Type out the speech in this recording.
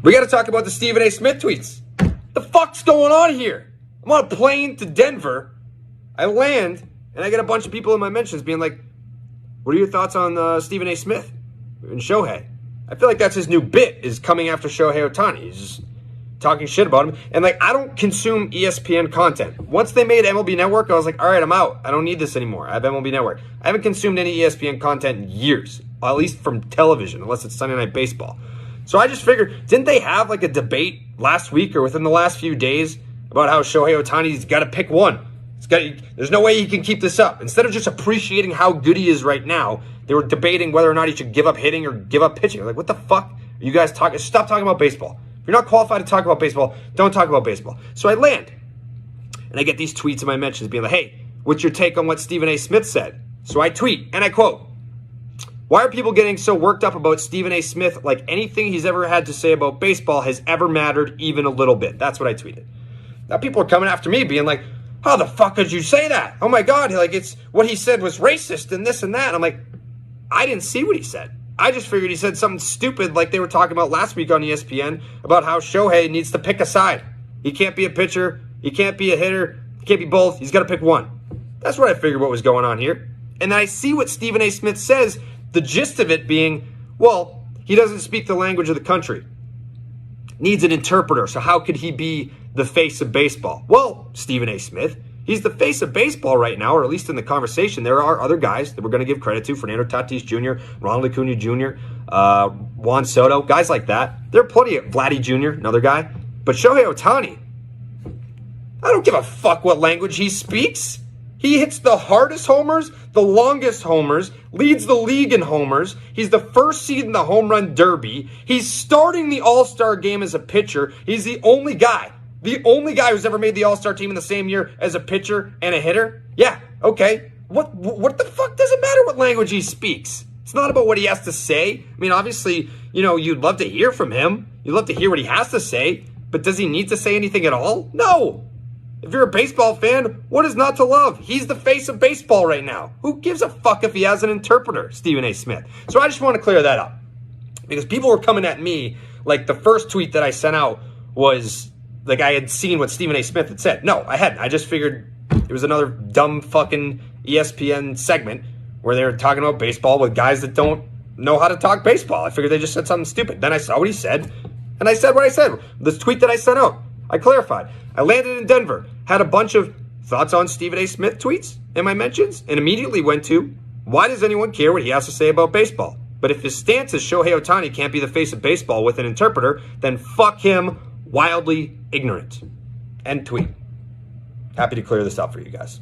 We got to talk about the Stephen A. Smith tweets. The fuck's going on here? I'm on a plane to Denver. I land, and I get a bunch of people in my mentions being like, what are your thoughts on Stephen A. Smith and Shohei? I feel like that's his new bit, is coming after Shohei Ohtani. He's just talking shit about him. And, like, I don't consume ESPN content. Once they made MLB Network, I was like, all right, I'm out. I don't need this anymore. I have MLB Network. I haven't consumed any ESPN content in years, at least from television, unless it's Sunday Night Baseball. So I just figured, didn't they have, like, a debate last week or within the last few days about how Shohei Ohtani's got to pick one? There's no way he can keep this up. Instead of just appreciating how good he is right now, they were debating whether or not he should give up hitting or give up pitching. Like, what the fuck are you guys talking? Stop talking about baseball. If you're not qualified to talk about baseball, don't talk about baseball. So I land, and I get these tweets in my mentions being like, hey, what's your take on what Stephen A. Smith said? So I tweet, and I quote, why are people getting so worked up about Stephen A. Smith like anything he's ever had to say about baseball has ever mattered even a little bit? That's what I tweeted. Now people are coming after me being like, how the fuck could you say that? Oh my God, like it's what he said was racist and this and that. I'm like, I didn't see what he said. I just figured he said something stupid like they were talking about last week on ESPN about how Shohei needs to pick a side. He can't be a pitcher. He can't be a hitter. He can't be both. He's got to pick one. That's what I figured what was going on here. And then I see what Stephen A. Smith says, the gist of it being, well, he doesn't speak the language of the country. Needs an interpreter, so how could he be the face of baseball? Well, Stephen A. Smith, he's the face of baseball right now, or at least in the conversation. There are other guys that we're going to give credit to, Fernando Tatis Jr., Ronald Acuna Jr., Juan Soto, guys like that. There are plenty of Vladdy Jr., another guy. But Shohei Ohtani, I don't give a fuck what language he speaks. He hits the hardest homers, the longest homers, leads the league in homers. He's the first seed in the home run derby. He's starting the All-Star game as a pitcher. He's the only guy who's ever made the All-Star team in the same year as a pitcher and a hitter. Yeah, okay. What the fuck does it matter what language he speaks? It's not about what he has to say. I mean, obviously, you'd love to hear from him. You'd love to hear what he has to say. But does he need to say anything at all? No. If you're a baseball fan, what is not to love? He's the face of baseball right now. Who gives a fuck if he has an interpreter, Stephen A. Smith? So I just want to clear that up. Because people were coming at me like the first tweet that I sent out was like I had seen what Stephen A. Smith had said. No, I hadn't. I just figured it was another dumb fucking ESPN segment where they were talking about baseball with guys that don't know how to talk baseball. I figured they just said something stupid. Then I saw what he said, and I said what I said. This tweet that I sent out, I clarified. I landed in Denver, had a bunch of thoughts on Stephen A. Smith tweets in my mentions, and immediately went to, why does anyone care what he has to say about baseball? But if his stance is Shohei Ohtani can't be the face of baseball with an interpreter, then fuck him, wildly ignorant. End tweet. Happy to clear this up for you guys.